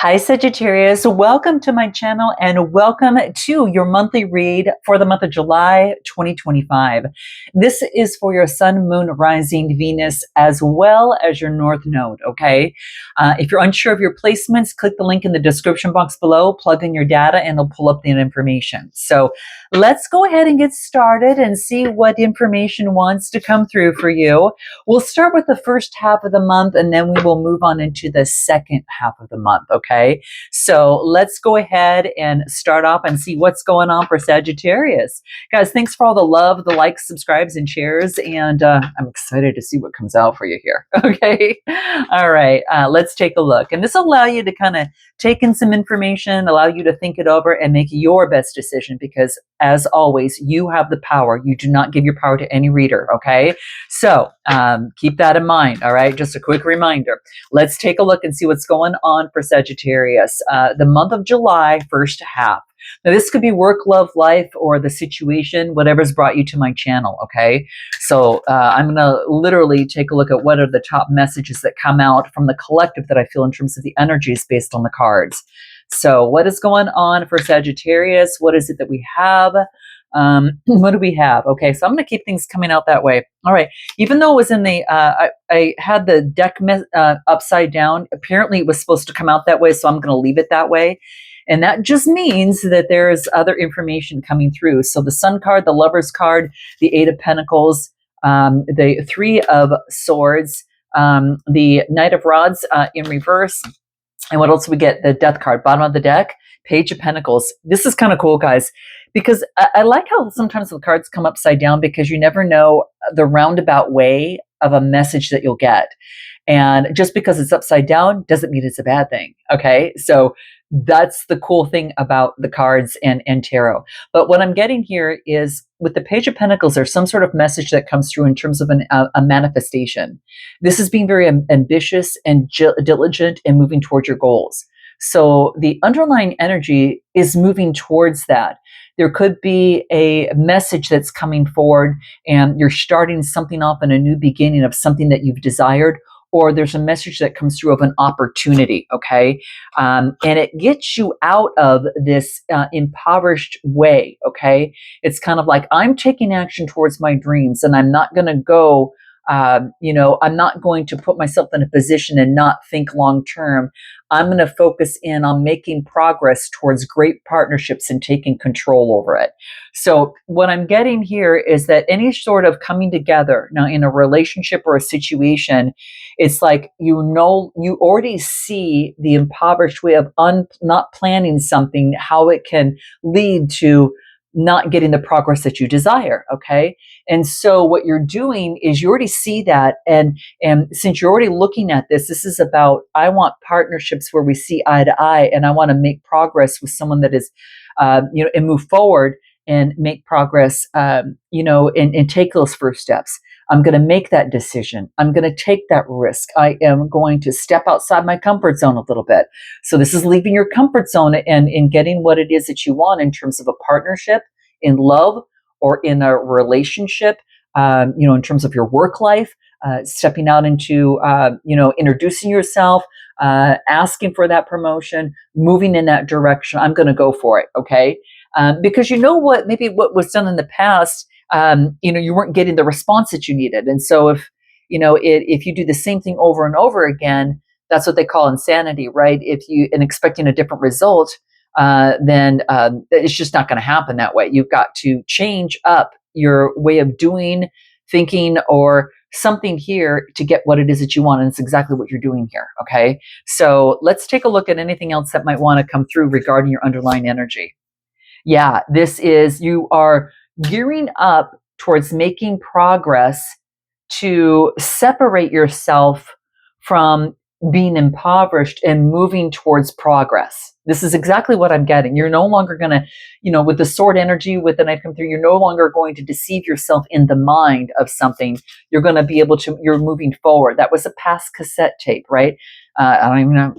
Hi, Sagittarius. Welcome to my channel and welcome to your monthly read for the month of July 2025. This is for your Sun, Moon, Rising, Venus, as well as your North Node, okay? If you're unsure of your placements, click the link in the description box below, plug in your data, and it'll pull up the information. So let's go ahead and get started and see what information wants to come through for you. We'll start with the first half of the month and then we will move on into the second half of the month, okay? So let's go ahead and start off and see what's going on for Sagittarius. Guys, thanks for all the love, the likes, subscribes, and shares, and I'm excited to see what comes out for you here, okay? All right, let's take a look. And this will allow you to kind of take in some information, allow you to think it over and make your best decision because, as always, you have the power. You do not give your power to any reader, okay? So keep that in mind, all right? Just a quick reminder. Let's take a look and see what's going on for Sagittarius. The month of July, first half. Now, this could be work, love, life, or the situation, whatever's brought you to my channel, okay? So I'm going to literally take a look at what are the top messages that come out from the collective that I feel in terms of the energies based on the cards. So what is going on for Sagittarius? What is it that we have? What do we have? Okay, so I'm going to keep things coming out that way. All right. Even though it was in the, I had the deck upside down. Apparently it was supposed to come out that way, so I'm going to leave it that way. And that just means that there's other information coming through. So the Sun card, the Lover's card, the Eight of Pentacles, the Three of Swords, the Knight of Rods in reverse. And what else do we get? The Death card, bottom of the deck, Page of Pentacles. This is kind of cool, guys, because I like how sometimes the cards come upside down because you never know the roundabout way of a message that you'll get. And just because it's upside down doesn't mean it's a bad thing, okay? So that's the cool thing about the cards and tarot. But what I'm getting here is with the Page of Pentacles, there's some sort of message that comes through in terms of a manifestation. This is being very ambitious and diligent and moving towards your goals. So the underlying energy is moving towards that. There could be a message that's coming forward and you're starting something off in a new beginning of something that you've desired, or there's a message that comes through of an opportunity, okay? And it gets you out of this impoverished way, okay? It's kind of like, I'm taking action towards my dreams and I'm not going to go, I'm not going to put myself in a position and not think long term. I'm going to focus in on making progress towards great partnerships and taking control over it. So what I'm getting here is that any sort of coming together now in a relationship or a situation, it's like, you already see the impoverished way of not planning something, how it can lead to not getting the progress that you desire, okay? And so what you're doing is you already see that, and since you're already looking at this is about, I want partnerships where we see eye to eye, and I want to make progress with someone that is, and move forward and make progress, and take those first steps. I'm going to make that decision. I'm going to take that risk. I am going to step outside my comfort zone a little bit. So this is leaving your comfort zone and in getting what it is that you want in terms of a partnership, in love, or in a relationship, in terms of your work life, stepping out into, introducing yourself, asking for that promotion, moving in that direction. I'm going to go for it, okay? Because maybe what was done in the past, you weren't getting the response that you needed. And so if you do the same thing over and over again, that's what they call insanity, right? And expecting a different result, then it's just not going to happen that way. You've got to change up your way of doing, thinking, or something here to get what it is that you want. And it's exactly what you're doing here. Okay. So let's take a look at anything else that might want to come through regarding your underlying energy. Yeah, you are gearing up towards making progress to separate yourself from being impoverished and moving towards progress. This is exactly what I'm getting. You're no longer going to, with the sword energy, with the knife come through, you're no longer going to deceive yourself in the mind of something. You're going to be able to, you're moving forward. That was a past cassette tape, right? I don't even know.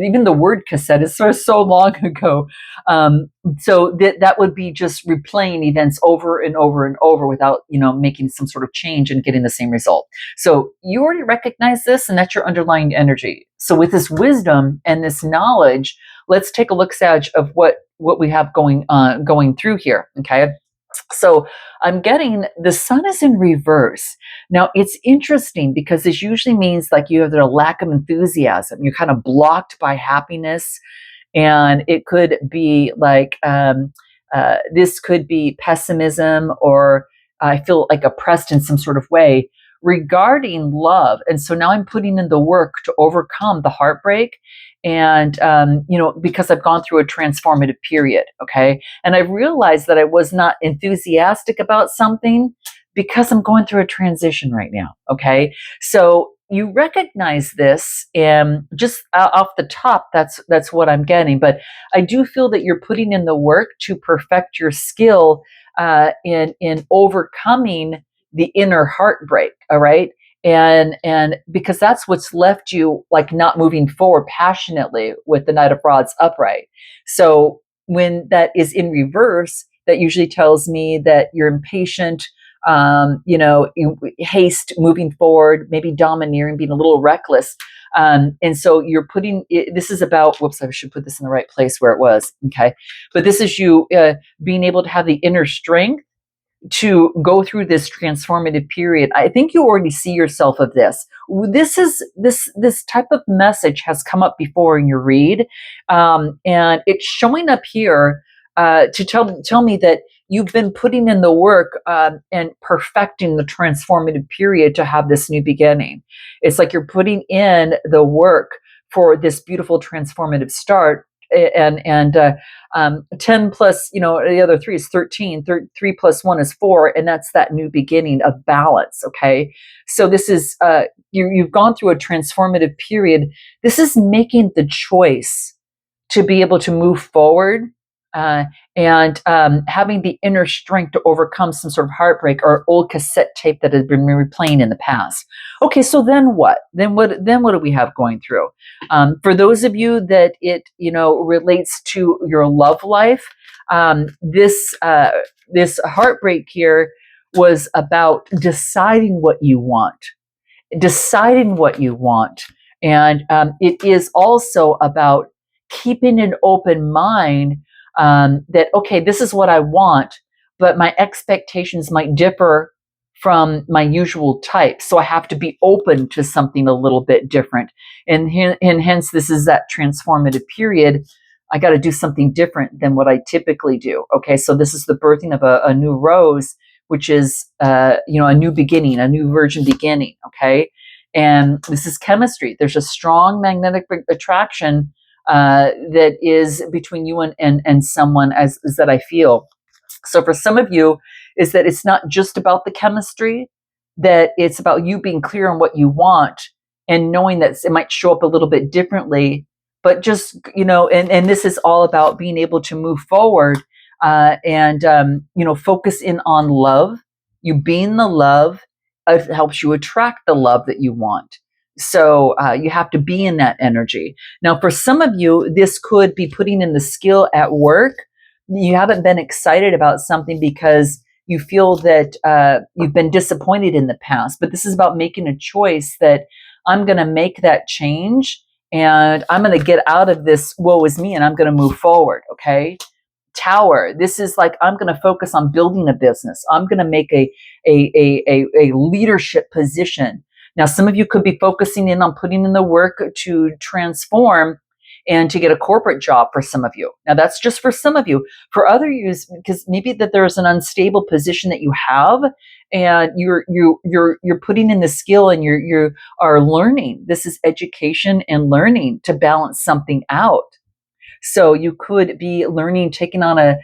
Even the word cassette is so long ago. So that would be just replaying events over and over and over without, making some sort of change and getting the same result. So you already recognize this, and that's your underlying energy. So with this wisdom and this knowledge, let's take a look, Sag, of what we have going through here. Okay. So I'm getting the sun is in reverse. Now it's interesting because this usually means like you have a lack of enthusiasm. You're kind of blocked by happiness, and it could be like this could be pessimism, or I feel like oppressed in some sort of way regarding love. And so now I'm putting in the work to overcome the heartbreak, and because I've gone through a transformative period. Okay, and I realized that I was not enthusiastic about something because I'm going through a transition right now. Okay, so you recognize this, and just off the top, that's what I'm getting. But I do feel that you're putting in the work to perfect your skill in overcoming the inner heartbreak. All right. And because that's what's left you like not moving forward passionately with the Knight of Rods upright. So when that is in reverse, that usually tells me that you're impatient, haste moving forward, maybe domineering, being a little reckless. And so you're putting this is about, whoops, I should put this in the right place where it was. Okay. But this is you being able to have the inner strength to go through this transformative period. I think you already see yourself of this. This type of message has come up before in your read, and it's showing up here to tell me that you've been putting in the work and perfecting the transformative period to have this new beginning. It's like you're putting in the work for this beautiful transformative start. And 10 plus, the other 3 is 13. 3 plus 1 is 4, and that's that new beginning of balance. Okay, so this is you've gone through a transformative period. This is making the choice to be able to move forward, and having the inner strength to overcome some sort of heartbreak or old cassette tape that has been replaying in the past. Okay, so then what? Then what do we have going through? For those of you that it relates to your love life, this heartbreak here was about deciding what you want, and it is also about keeping an open mind, that, okay, this is what I want, but my expectations might differ from my usual type. So I have to be open to something a little bit different. And hence, this is that transformative period. I got to do something different than what I typically do. Okay, so this is the birthing of a new rose, which is, a new beginning, a new virgin beginning. Okay, and this is chemistry. There's a strong magnetic attraction that is between you and someone, as that I feel. So for some of you, is that it's not just about the chemistry, that it's about you being clear on what you want and knowing that it might show up a little bit differently, but just, and this is all about being able to move forward, and focus in on love. You being the love, it helps you attract the love that you want. So you have to be in that energy. Now, for some of you, this could be putting in the skill at work. You haven't been excited about something because you feel that you've been disappointed in the past. But this is about making a choice that I'm going to make that change, and I'm going to get out of this woe is me, and I'm going to move forward. Okay. Tower. This is like, I'm going to focus on building a business. I'm going to make a leadership position. Now, some of you could be focusing in on putting in the work to transform and to get a corporate job for some of you. Now, that's just for some of you. For other you, because maybe that there's an unstable position that you have, and you're putting in the skill, and you are learning. This is education and learning to balance something out. So you could be learning, taking on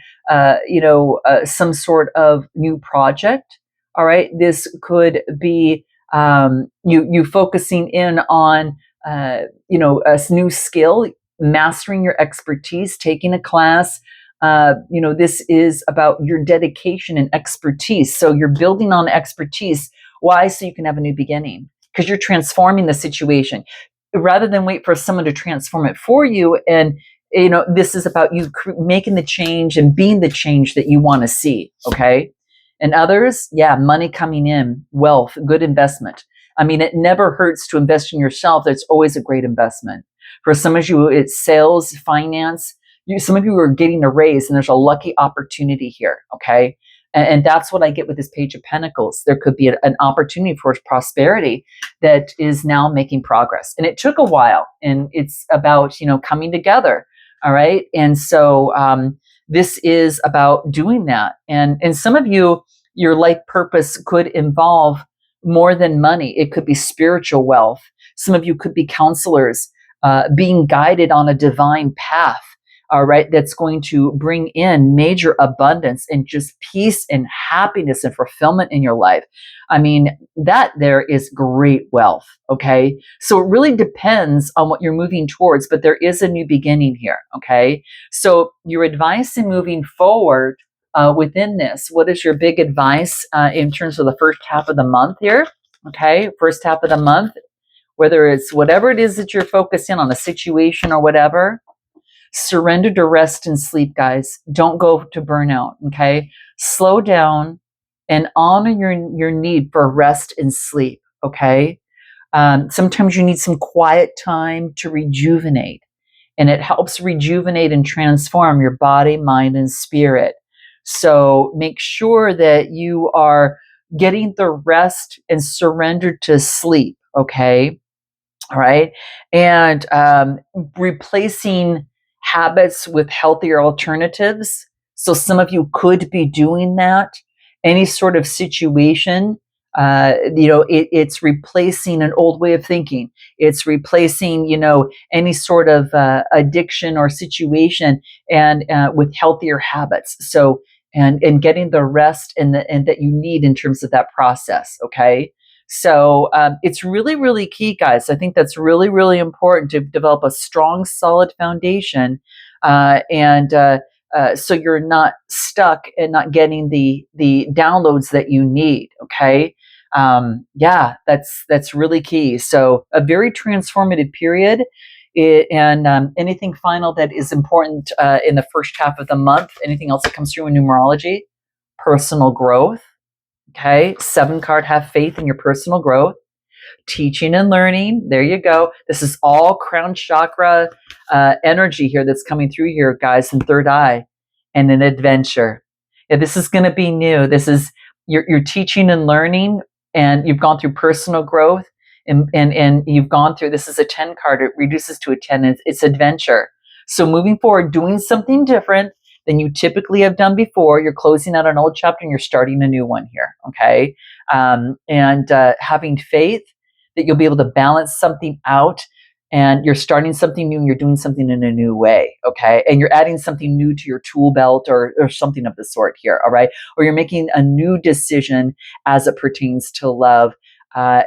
some sort of new project. All right, this could be you focusing in on a new skill, mastering your expertise, taking a class. This is about your dedication and expertise. So you're building on expertise. Why? So you can have a new beginning, because you're transforming the situation. rather than wait for someone to transform it for you. And, this is about you making the change and being the change that you want to see. Okay. And others, yeah, money coming in, wealth, good investment. I mean, it never hurts to invest in yourself. That's always a great investment. For some of you, it's sales, finance. Some of you are getting a raise, and there's a lucky opportunity here. Okay. And that's what I get with this Page of Pentacles. There could be an opportunity for prosperity that is now making progress. And it took a while, and it's about, coming together. All right. And so this is about doing that. And some of you, your life purpose could involve more than money. It could be spiritual wealth. Some of you could be counselors, being guided on a divine path. All right, that's going to bring in major abundance and just peace and happiness and fulfillment in your life. I mean, that there is great wealth. Okay, so it really depends on what you're moving towards, but there is a new beginning here. Okay, so your advice in moving forward within this, what is your big advice in terms of the first half of the month here? Okay, first half of the month, whether it's whatever it is that you're focusing on, a situation or whatever. Surrender to rest and sleep, guys. Don't go to burnout, okay? Slow down and honor your need for rest and sleep, okay? Sometimes you need some quiet time to rejuvenate, and it helps rejuvenate and transform your body, mind, and spirit. So make sure that you are getting the rest and surrender to sleep, okay? All right. And replacing habits with healthier alternatives. So some of you could be doing that. Any sort of situation, it's replacing an old way of thinking. It's replacing, any sort of addiction or situation, and with healthier habits. So and getting the rest and that you need in terms of that process. Okay. So it's really, really key, guys. I think that's really, really important to develop a strong, solid foundation, and so you're not stuck and not getting the downloads that you need. Okay, yeah, that's really key. So a very transformative period. And anything final that is important in the first half of the month? Anything else that comes through in numerology? Personal growth. Okay, 7 card, have faith in your personal growth. Teaching and learning, there you go. This is all crown chakra energy here that's coming through here, guys, in third eye. And an adventure. Yeah, this is going to be new. This is, you're teaching and learning, and you've gone through personal growth, and you've gone through, this is a 10 card, it reduces to a 10, it's adventure. So moving forward, doing something different than you typically have done before. You're closing out an old chapter and you're starting a new one here, okay? And having faith that you'll be able to balance something out, and you're starting something new and you're doing something in a new way, okay? And you're adding something new to your tool belt or something of the sort here, all right? Or you're making a new decision as it pertains to love,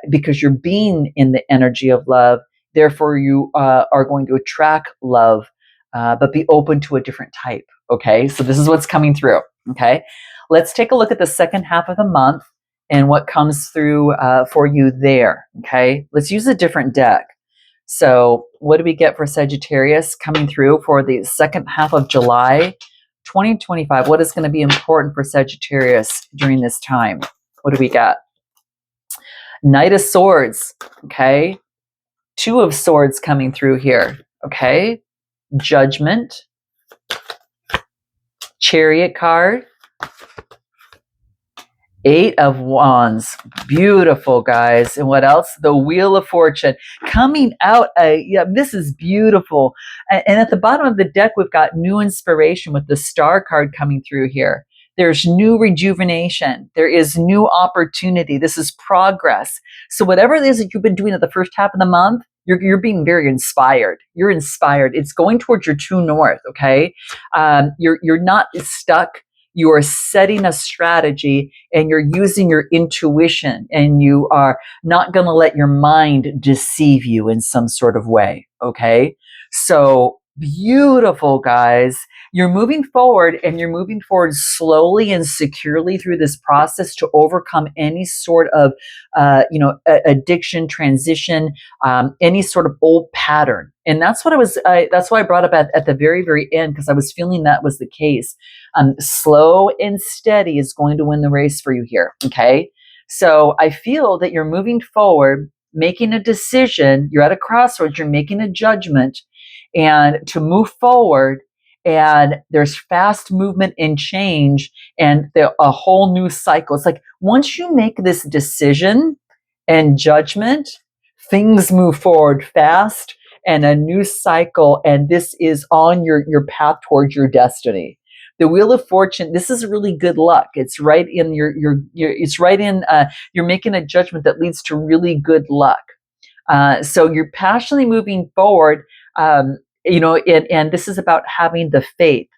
because you're being in the energy of love. Therefore, you are going to attract love, but be open to a different type. Okay, so this is what's coming through. Okay, let's take a look at the second half of the month and what comes through for you there. Okay, let's use a different deck. So what do we get for Sagittarius coming through for the second half of July 2025? What is going to be important for Sagittarius during this time? What do we got? Knight of Swords. Okay, 2 of Swords coming through here. Okay, Judgment. Chariot card, 8 of Wands. Beautiful, guys. And what else? The Wheel of Fortune coming out. Yeah, this is beautiful. And at the bottom of the deck, we've got new inspiration with the Star card coming through here. There's new rejuvenation. There is new opportunity. This is progress. So whatever it is that you've been doing at the first half of the month, you're being very inspired. You're inspired. It's going towards your true north, okay? You're not stuck. You are setting a strategy, and you're using your intuition, and you are not going to let your mind deceive you in some sort of way, okay? So Beautiful, guys. You're moving forward, and you're moving forward slowly and securely through this process to overcome any sort of, addiction, transition, any sort of old pattern. And that's what that's why I brought up at the very, very end, because I was feeling that was the case. Slow and steady is going to win the race for you here. Okay. So I feel that you're moving forward, making a decision. You're at a crossroads. You're making a judgment, and to move forward, and there's fast movement and change, and a whole new cycle. It's like once you make this decision and judgment, things move forward fast, and a new cycle, and this is on your path towards your destiny. The Wheel of Fortune, this is really good luck. It's right in it's right in, you're making a judgment that leads to really good luck. So you're passionately moving forward, and this is about having the faith.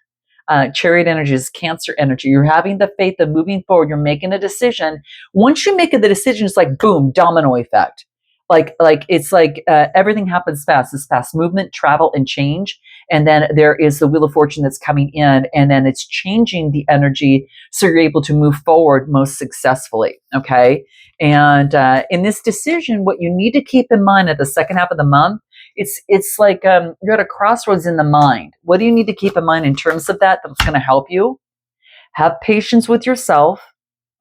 Chariot energy is Cancer energy. You're having the faith of moving forward. You're making a decision. Once you make the decision, it's like boom, domino effect. Like it's like everything happens fast. It's fast movement, travel, and change. And then there is the Wheel of Fortune that's coming in, and then it's changing the energy so you're able to move forward most successfully. Okay. And in this decision, what you need to keep in mind at the second half of the month, it's like you're at a crossroads in the mind. What do you need to keep in mind in terms of that's going to help you? Have patience with yourself.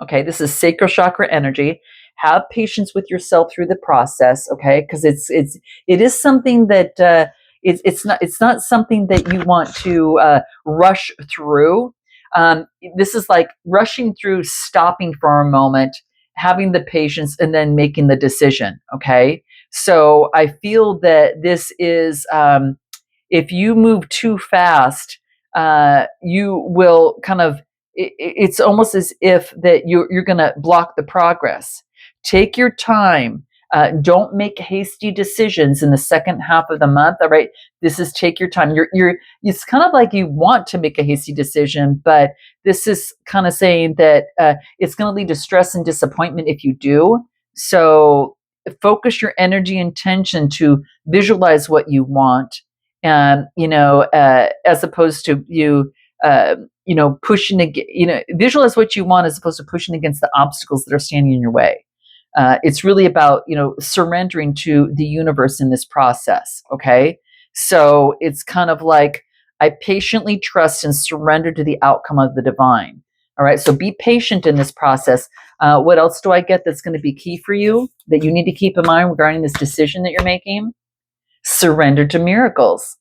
Okay, this is sacral chakra energy. Have patience with yourself through the process. Okay, because it is something that it's not something that you want to rush through. This is like rushing through, stopping for a moment, having the patience, and then making the decision. Okay, so I feel that this is if you move too fast, you will kind of. It's almost as if that you're going to block the progress. Take your time. Don't make hasty decisions in the second half of the month. All right, this is take your time. It's kind of like you want to make a hasty decision, but this is kind of saying that it's going to lead to stress and disappointment if you do. So focus your energy and attention to visualize what you want, and as opposed to pushing visualize what you want as opposed to pushing against the obstacles that are standing in your way. It's really about surrendering to the universe in this process. Okay, so it's kind of like I patiently trust and surrender to the outcome of the divine. All right, so be patient in this process. What else do I get that's going to be key for you that you need to keep in mind regarding this decision that you're making? Surrender to miracles.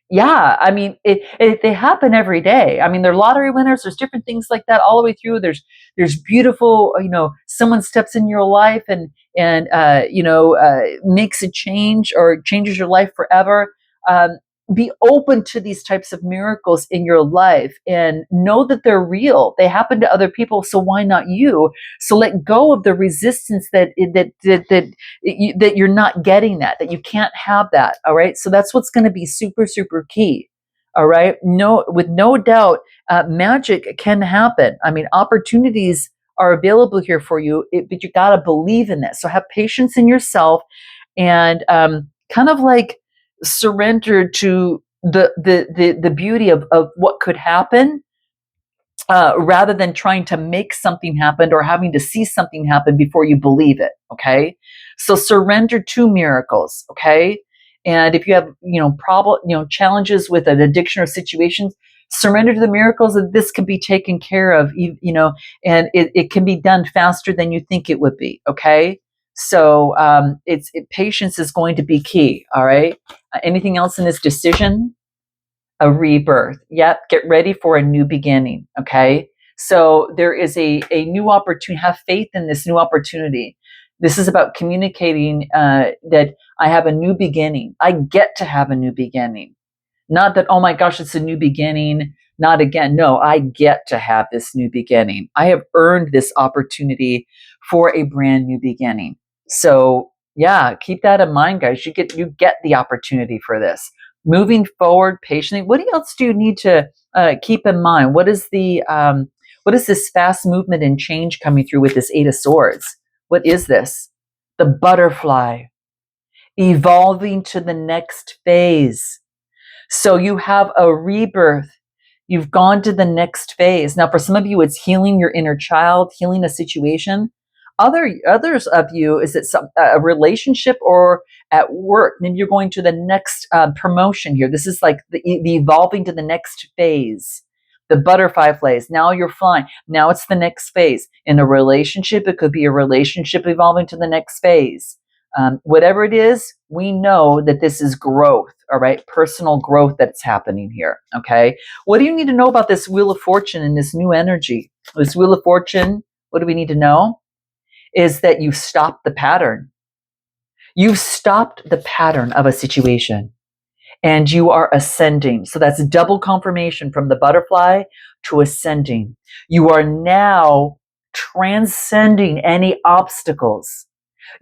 Yeah, I mean, they happen every day. I mean, they're lottery winners. There's different things like that all the way through. There's beautiful, someone steps in your life and makes a change or changes your life forever. Be open to these types of miracles in your life and know that they're real. They happen to other people, so why not you? So let go of the resistance that you're not getting that you can't have that. All right, so that's what's going to be super, super key. All right, with no doubt, magic can happen. I mean, opportunities are available here for you, but you got to believe in this. So have patience in yourself, and kind of like surrender to the beauty of what could happen, rather than trying to make something happen or having to see something happen before you believe it. Okay, so surrender to miracles. Okay, and if you have challenges with an addiction or situations, surrender to the miracles that this can be taken care of. And it can be done faster than you think it would be. Okay, so patience is going to be key. All right, anything else in this decision? A rebirth. Yep. Get ready for a new beginning. Okay. So there is a new opportunity. Have faith in this new opportunity. This is about communicating that I have a new beginning. I get to have a new beginning. Not that, oh my gosh, it's a new beginning. Not again. No, I get to have this new beginning. I have earned this opportunity for a brand new beginning. So yeah, keep that in mind, guys. You get the opportunity for this. Moving forward patiently. What else do you need to keep in mind? What is this fast movement and change coming through with this Eight of Swords? What is this? The butterfly evolving to the next phase. So you have a rebirth. You've gone to the next phase. Now, for some of you, it's healing your inner child, healing a situation. Others of you, is it a relationship or at work? Maybe you're going to the next promotion here. This is like the evolving to the next phase, the butterfly phase. Now you're flying. Now it's the next phase. In a relationship, it could be a relationship evolving to the next phase. Whatever it is, we know that this is growth, all right? Personal growth that's happening here, okay? What do you need to know about this Wheel of Fortune and this new energy? This Wheel of Fortune, what do we need to know? Is that you stopped the pattern. You've stopped the pattern of a situation and you are ascending. So that's double confirmation from the butterfly to ascending. You are now transcending any obstacles.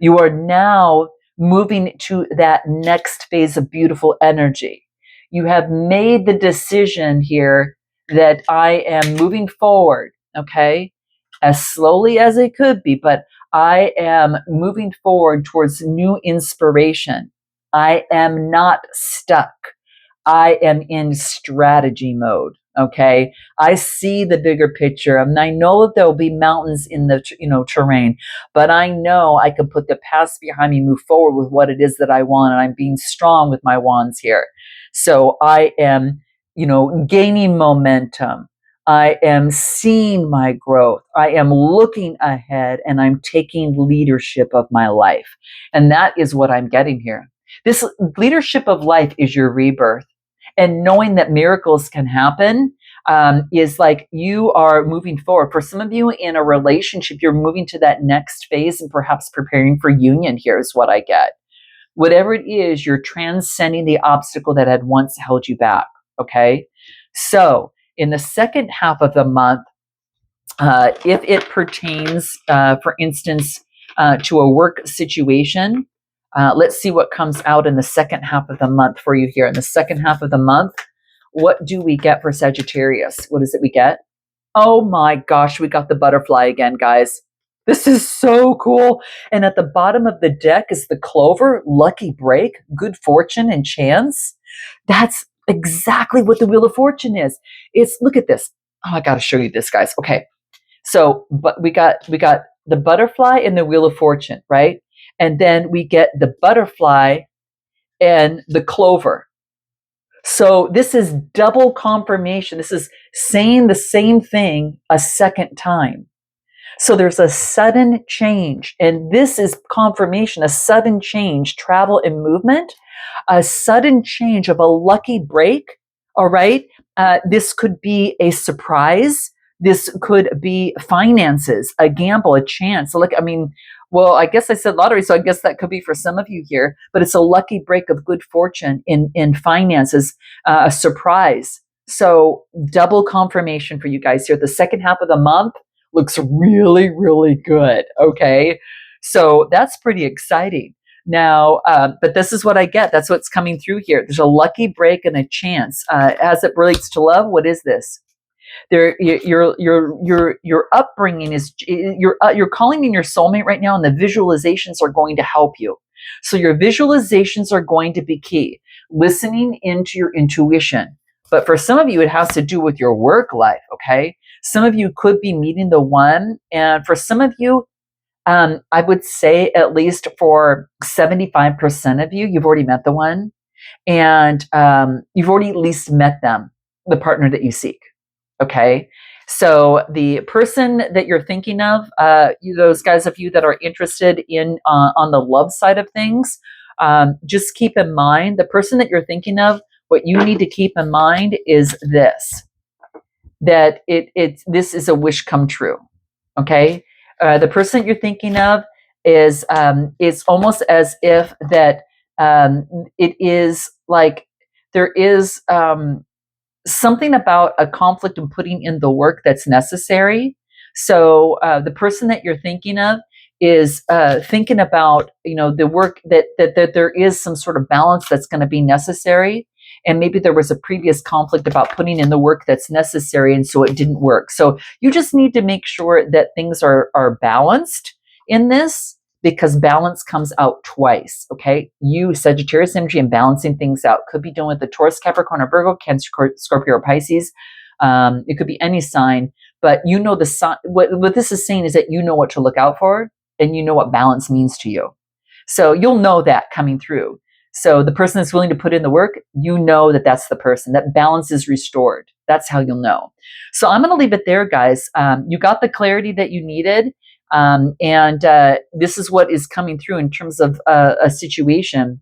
You are now moving to that next phase of beautiful energy. You have made the decision here that I am moving forward, okay, as slowly as it could be, but I am moving forward towards new inspiration. I am not stuck. I am in strategy mode. Okay. I see the bigger picture. And I know that there'll be mountains in the, terrain, but I know I can put the past behind me, move forward with what it is that I want. And I'm being strong with my wands here. So I am, gaining momentum. I am seeing my growth. I am looking ahead and I'm taking leadership of my life. And that is what I'm getting here. This leadership of life is your rebirth. And knowing that miracles can happen is like you are moving forward. For some of you in a relationship, you're moving to that next phase and perhaps preparing for union. Here's what I get. Whatever it is, you're transcending the obstacle that had once held you back. Okay. So in the second half of the month, if it pertains, for instance, to a work situation, let's see what comes out in the second half of the month for you here. In the second half of the month, what do we get for Sagittarius? What is it we get? Oh my gosh, we got the butterfly again, guys. This is so cool. And at the bottom of the deck is the clover, lucky break, good fortune and chance. That's exactly what the Wheel of Fortune is. Look at this. Oh, I got to show you this, guys. Okay. So, but we got the butterfly and the Wheel of Fortune, right? And then we get the butterfly and the clover. So this is double confirmation. This is saying the same thing a second time. So there's a sudden change, and this is confirmation, a sudden change, travel and movement, a sudden change of a lucky break. All right. This could be a surprise. This could be finances, a gamble, a chance. So well, I guess I said lottery, so I guess that could be for some of you here, but it's a lucky break of good fortune in finances, a surprise. So double confirmation for you guys here. The second half of the month looks really, really good. Okay. So that's pretty exciting. Now, but this is what I get. That's what's coming through here. There's a lucky break and a chance. As it relates to love, what is this? Your upbringing is you're calling in your soulmate right now, and the visualizations are going to help you. So your visualizations are going to be key. Listening into your intuition. But for some of you, it has to do with your work life. Okay. Some of you could be meeting the one, and for some of you, I would say at least for 75% of you, you've already met the one, and you've already at least met them, the partner that you seek. Okay. So the person that you're thinking of, those guys of you that are interested in on the love side of things, just keep in mind the person that you're thinking of. What you need to keep in mind is this: that this is a wish come true. Okay. The person that you're thinking of is it's almost as if that it is like there is something about a conflict and putting in the work that's necessary. So the person that you're thinking of is thinking about the work that there is some sort of balance that's going to be necessary. And maybe there was a previous conflict about putting in the work that's necessary, and so it didn't work. So you just need to make sure that things are balanced in this. because balance comes out twice. Okay. You, Sagittarius energy, and balancing things out. Could be dealing with the Taurus, Capricorn, or Virgo, Cancer, Scorpio, or Pisces. It could be any sign, but you know the sign. What this is saying is that you know what to look out for, and you know what balance means to you. So you'll know that coming through. So the person that's willing to put in the work, you know that that's the person. That balance is restored. That's how you'll know. So I'm going to leave it there, guys. You got the clarity that you needed. And this is what is coming through in terms of a situation.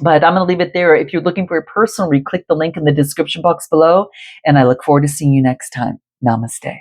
But I'm going to leave it there. If you're looking for a personal read, click the link in the description box below. And I look forward to seeing you next time. Namaste.